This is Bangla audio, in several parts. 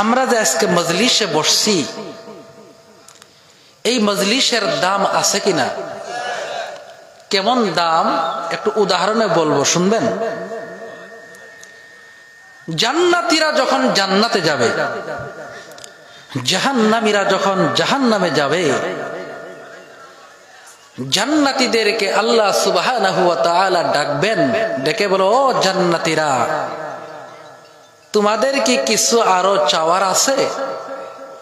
আমরা যে আজকে মজলিসে বসছি, এই মজলিসের দাম আছে কিনা? কেমন দাম একটু উদাহরণে বলবো, শুনবেন? জান্নাতীরা যখন জান্নাতে যাবে, জাহান্নামীরা যখন জাহান্নামে যাবে, জান্নাতীদেরকে আল্লাহ সুবহানাহু ওয়া তাআলা ডাকবেন, ডেকে বলো, ও জান্নাতীরা, তোমাদের কি কিছু আরো চাওয়ার আছে?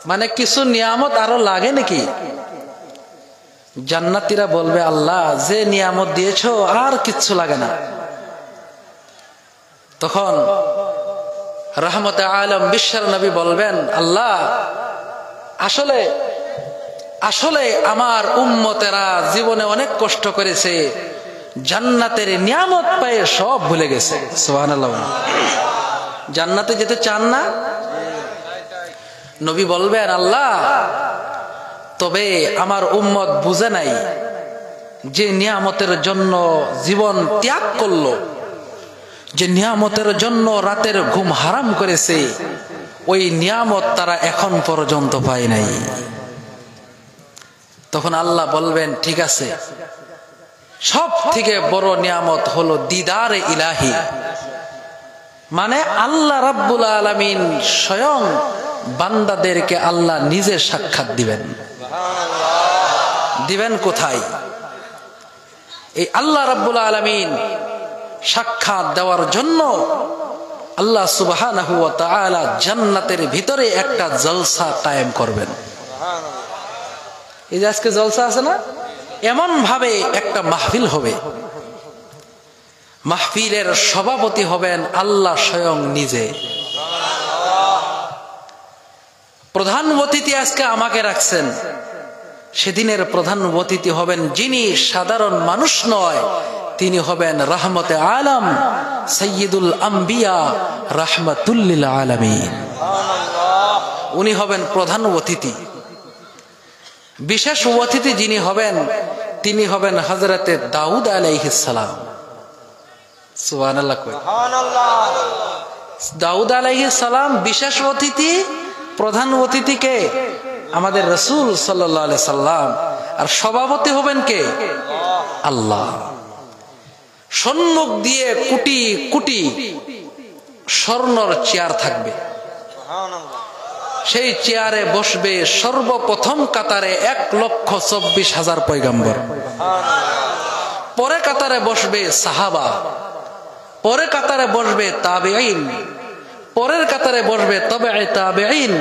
মানে কিছু নিয়ামত আরো লাগে নাকি? জান্নাতীরা বলবে, আল্লাহ যে নিয়ামত দিয়েছো আর কিচ্ছু লাগে না। তখন রহমতে আলম বিশ্বের নবী বলবেন, আল্লাহ আসলে আসলে আমার উম্মতেরা জীবনে অনেক কষ্ট করেছে, জান্নাতের নিয়ামত পেয়ে সব ভুলে গেছে। সুবহানাল্লাহ। জান্নাতে যেতে চান না? নবী বলবেন, আল্লাহ তবে আমার উম্মত বুঝে নাই, যে নিয়ামতের জন্য জীবন ত্যাগ করলো, যে নিয়ামতের জন্য রাতের ঘুম হারাম করেছে, ওই নিয়ামত তারা এখন পর্যন্ত পায় নাই। তখন আল্লাহ বলবেন, ঠিক আছে, সব থেকে বড় নিয়ামত হলো দিদার ইলাহি, মানে আল্লাহ রাব্বুল আলামিন স্বয়ং বান্দাদেরকে আল্লাহ নিজে সাক্ষাৎ দিবেন। দিবেন কোথায়? এই আল্লাহ রাব্বুল আলামিন সাক্ষাৎ দেওয়ার জন্য আল্লাহ সুবহানাহু ওয়া তাআলা জান্নাতের ভিতরে একটা জলসা কায়েম করবেন। এই যে আজকে জলসা আছে না, এমন ভাবে একটা মাহফিল হবে, মাহফিলের সভাপতি হবেন আল্লাহ স্বয়ং নিজে। প্রধান অতিথি আজকে আমাকে রাখছেন, সেদিনের প্রধান অতিথি হবেন যিনি সাধারণ মানুষ নয়, তিনি হবেন রহমতে আলম সাইয়্যিদুল আম্বিয়া রাহমাতুল লিল আলামিন। উনি হবেন প্রধান অতিথি। বিশেষ অতিথি যিনি হবেন, তিনি হবেন হযরতে দাউদ আলাইহিস সালাম। সুবহানাল্লাহ। দাউদ আলাইহিস সালাম বিশেষ অতিথি, প্রধান অতিথিকে আমাদের রাসূল সাল্লাল্লাহু আলাইহি সাল্লাম, আর সভাপতি হবেন কে? আল্লাহ। সম্মুখ দিয়ে কোটি কোটি স্বর্ণর চেয়ার থাকবে, সেই চেয়ারে বসবে সর্বপ্রথম কাতারে 1,24,000 পয়গম্বর, পরে কাতারে বসবে সাহাবা, পরে কাতারে বসবে তাবেঈন, পরের কাতারে বসবে তাবেঈ তাবেঈন,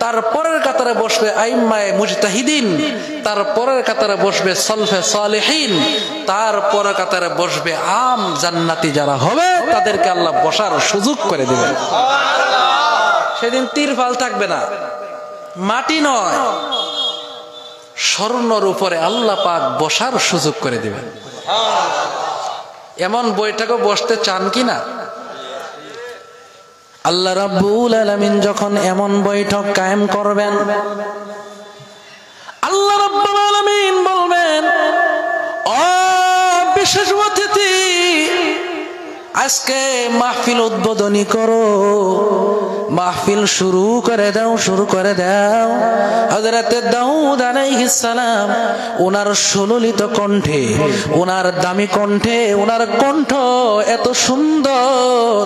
তারপরের কাতারে বসবে আইম্মায়ে মুজতাহিদিন, তারপরের কাতারে বসবে সলফে সালেহিন, তারপরের কাতারে বসবে আম জান্নাতি যারা হবে, তাদেরকে আল্লাহ বসার সুযোগ করে দিবেন। সেদিন তিরফাল থাকবে না, মাটি নয়, স্বর্ণর উপরে আল্লাহ পাক বসার সুযোগ করে দিবেন। এমন বৈঠকে বসতে চান কিনা? আল্লাহ রাব্বুল আলামিন যখন এমন বৈঠক কায়েম করবেন, আল্লাহ রাব্বুল আলামিন বলবেন, ও বিশেষ অতিথি, আজকে মাহফিল উদ্বোধনী করো, মাহফিল শুরু করে দাও, শুরু করে দাও। হযরতে দাউদ আলাইহিস সালাম ওনার সুললিত কণ্ঠে, ওনার দামি কণ্ঠে, ওনার কণ্ঠ এত সুন্দর,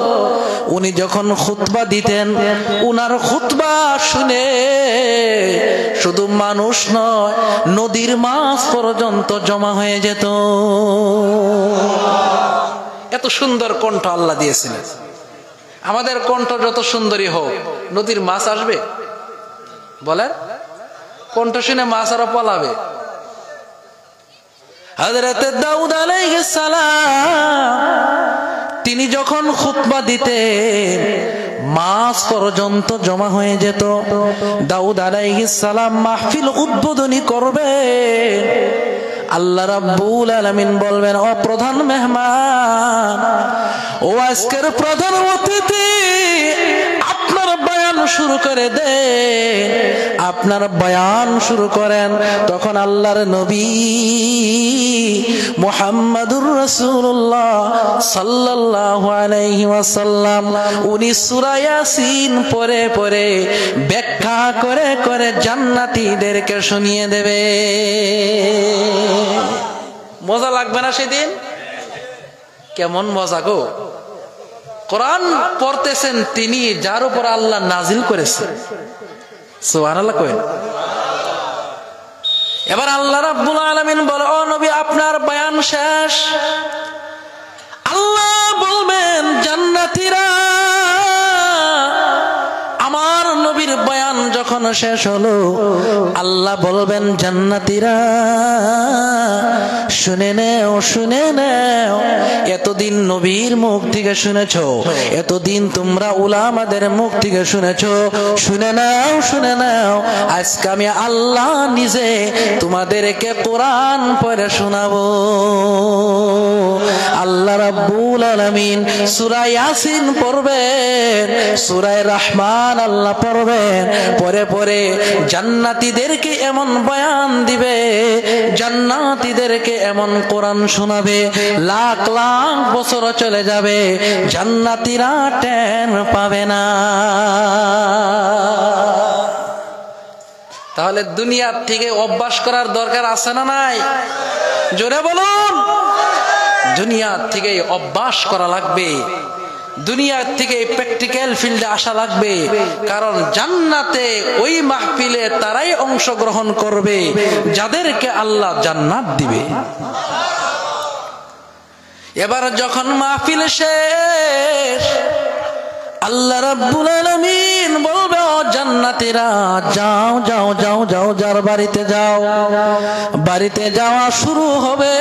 উনি যখন খুতবা দিতেন, ওনার খুতবা শুনে শুধু মানুষ নয়, নদীর মাছ পর্যন্ত জমা হয়ে যেত। এত সুন্দর কণ্ঠ আল্লাহ দিয়েছিলেন। আমাদের কণ্ঠ যত সুন্দরী হোক, নদীর মাছ আসবে? বলেন, কণ্ঠ শুনে মাছ আরো পলাবে। হযরতে দাউদ আলাইহিস সালাম তিনি যখন খুতবা দিতেন, মাছ পর্যন্ত জমা হয়ে যেত। দাউদ আলাইহিস সালাম মাহফিল উদ্বোধনী করবে, আল্লাহ রাব্বুল আলামিন বলবেন, ও প্রধান মেহমান, ও আজকের প্রধান অতিথি, আপনার বয়ান শুরু করে দেন, আপনার বয়ান শুরু করেন। তখন আল্লাহর নবী মুহাম্মাদুর রাসূলুল্লাহ সাল্লাল্লাহু আলাইহি ওয়াসাল্লাম উনি সূরা ইয়াসিন পড়ে পড়ে ব্যাখ্যা করে করে জান্নাতীদেরকে শুনিয়ে দেবে। মজা লাগবে না সেদিন? কেমন মজা গো! কোরআন পড়তেছেন তিনি যার উপর আল্লাহ নাজিল করেছেন। সুবহানাল্লাহ কইন। এবার আল্লাহ রাব্বুল আলামিন বলে, ও নবী আপনার বয়ান শেষ। আল্লাহ বলবেন জান্নাতীরা আমার নবীর বয়ান যখন শেষ হলো, আল্লাহ বলবেন জান্নাতীরা শুনে নেও, শুনে নেও। এতদিন নবীর মুখ থেকে শুনেছো, এতদিন তোমরা উলামাদের মুখ থেকে শুনেছো, শুনে নাও, শুনে নাও। আজকে আমি আল্লাহ নিজে তোমাদেরকে কোরআন পড়ে শোনাবো। আল্লাহ রাব্বুল আলামিন সূরা ইয়াসিন পড়বেন, সূরা রহমান আল্লাহ পড়বেন, পরে পরে জান্নাতীদেরকে এমন বয়ান দিবে, জান্নাতীদেরকে এমন কোরআন শোনাবে, লাখ লাখ বছর চলে যাবে, জান্নাতীরা টের পাবে না। তাহলে দুনিয়ার থেকে অভ্যাস করার দরকার আছে না নাই? জোরে বলুন। দুনিয়ার থেকে অভ্যাস করা লাগবে, দুনিয়ার থেকে প্র্যাকটিক্যাল ফিল্ডে আসা লাগবে। কারণ জান্নাতে ওই মাহফিলে তারাই অংশগ্রহণ করবে যাদেরকে আল্লাহ জান্নাত দিবে। এবার যখন মাহফিল শেষ, আল্লাহ রাব্বুল আলামিন বলবে, ও জান্নাতীরা যাও যাও যাও যাও, যার বাড়িতে যাও। বাড়িতে যাওয়া শুরু হবে।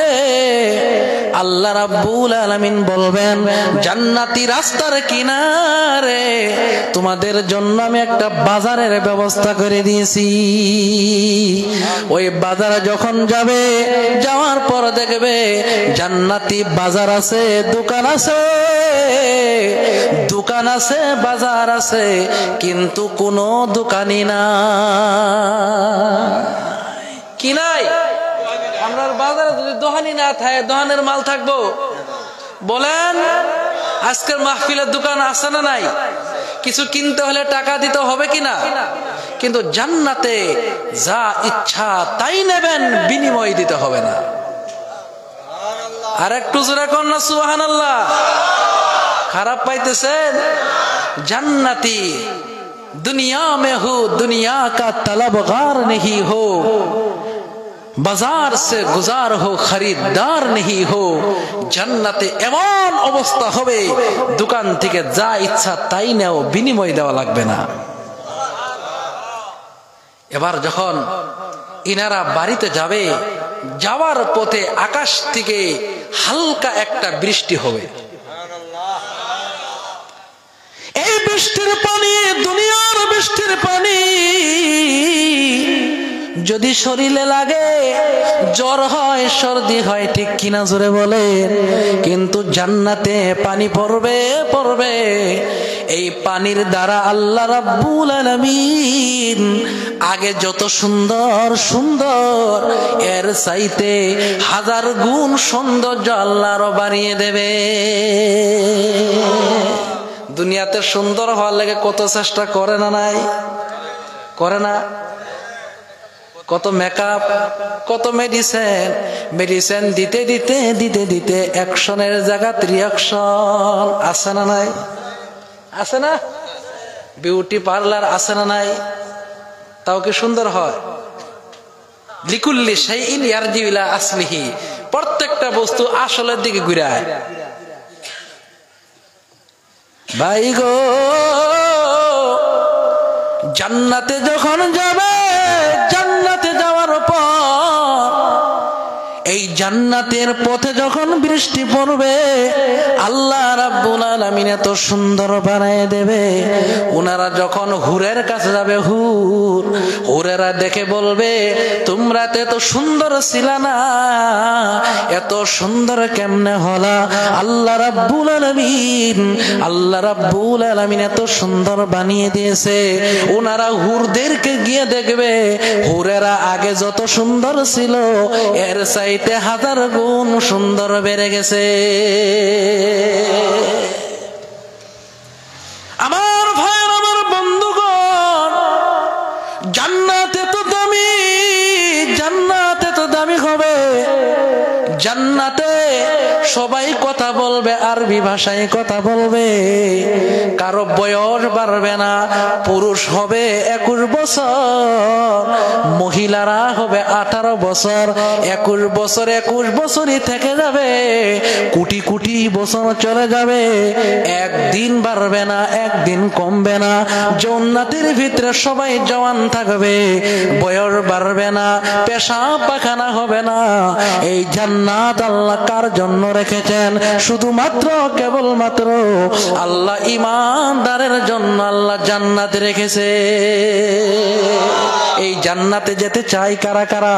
আল্লাহ রাব্বুল আলামিন বলবেন, জান্নাতি রাস্তার কিনারে তোমাদের জন্য আমি একটা বাজারের ব্যবস্থা করে দিয়েছি। ওই বাজারে যখন যাবে, যাওয়ার পর দেখবে জান্নাতি বাজার আছে, দোকান আছে, দোকান আছে, বাজার আছে, কিন্তু কোনো দোকানি না। কি নাই? আমরা বাজারে যদি দোকানি না থাকে, দোকানের মাল থাকবো? বলেন, আজকের মাহফিলের দোকান আছে না নাই? কিছু কিনতে হলে টাকা দিতে হবে কিনা? কিন্তু জান্নাতে যা ইচ্ছা তাই নেবেন, বিনিময় দিতে হবে না। আর একটু জোরে কোন না সুবহানাল্লাহ। খারাপ পাইতেছেন? জান্নাতি दुनिया में हो दुनिया का तलबगार नहीं हो, बाजार से गुजार हो खरीदार नहीं हो। জান্নাতে এমন অবস্থা হবে, দোকান থেকে যা ইচ্ছা তাই নাও, বিনিময় দেওয়া লাগবে না। এবার যখন ইনারা বাড়িতে যাবে, যাওয়ার পথে আকাশ থেকে হালকা একটা বৃষ্টি হবে। এই বৃষ্টির পানি, দুনিয়ার বৃষ্টির পানি যদি শরীরে লাগে, জ্বর হয়, সর্দি হয়, ঠিক কিনা জোরে বলেন? কিন্তু জান্নাতে পানি পড়বে পড়বে, এই পানির দ্বারা আল্লাহ রাব্বুল আলামিন আগে যত সুন্দর সুন্দর, এর চাইতে হাজার গুণ সৌন্দর্য আল্লাহ আরো বাড়িয়ে দেবে। দুনিয়াতে সুন্দর হওয়ার লাগে কত চেষ্টা করে না নাই? করে না? কত মেকআপ, কত মেডিসিন, মেডিসিন দিতে দিতে দিতে দিতে অ্যাকশনের জায়গা রিঅ্যাকশন আছে না নাই? আছে না? বিউটি পার্লার আছে না নাই? তাও কি সুন্দর হয়? লিকুল্লি শাইইন ইয়ারজি ইলা আসলিহি, প্রত্যেকটা বস্তু আসলের দিকে ঘুরায়। ভাই গো, জান্নাতে যখন যাবে, জান্নাতে যাওয়ার পর এই জান্নাতের পথে যখন বৃষ্টি পড়বে, আল্লাহ রাব্বুল আলামিন এত সুন্দর বানায় দেবে। ওনারা যখন হুরের কাছে যাবে, হুরেরা দেখে বলবে, তোমরা তো এত সুন্দর ছিলা না, এত সুন্দর কেমনে হলা? আল্লাহ রাব্বুল আলামিন এত সুন্দর বানিয়ে দিয়েছে। ওনারা হুরদেরকে গিয়ে দেখবে, হুরেরা আগে যত সুন্দর ছিল, এর চাইতে 1000 গুণ সুন্দর বেড়ে গেছে। আমার ভাইয়ের, আমার বন্ধুগণ, জান্নাতে তো দামি, জান্নাতে তো দামি হবে। জান্নাতে সবাই কথা বলবে, আরবি ভাষায় কথা বলবে। কারো বয়স বাড়বে না, পুরুষ হবে 21 বছর, মহিলারা হবে 18 বছর। 21 বছর 21 বছরই থেকে যাবে, কোটি কোটি বছর চলে যাবে, একদিন বাড়বে না, একদিন কমবে না। জান্নাতের ভিতরে সবাই জওয়ান থাকবে, বয়স বাড়বে না, পেশাব পায়খানা হবে না। এই জান্নাত আল্লাহ কার জন্য রেখেছেন? শুধুমাত্র কেবলমাত্র আল্লাহ ঈমানদারের জন্য আল্লাহ জান্নাত রেখেছে। এই জান্নাতে যেতে চাই কারা কারা?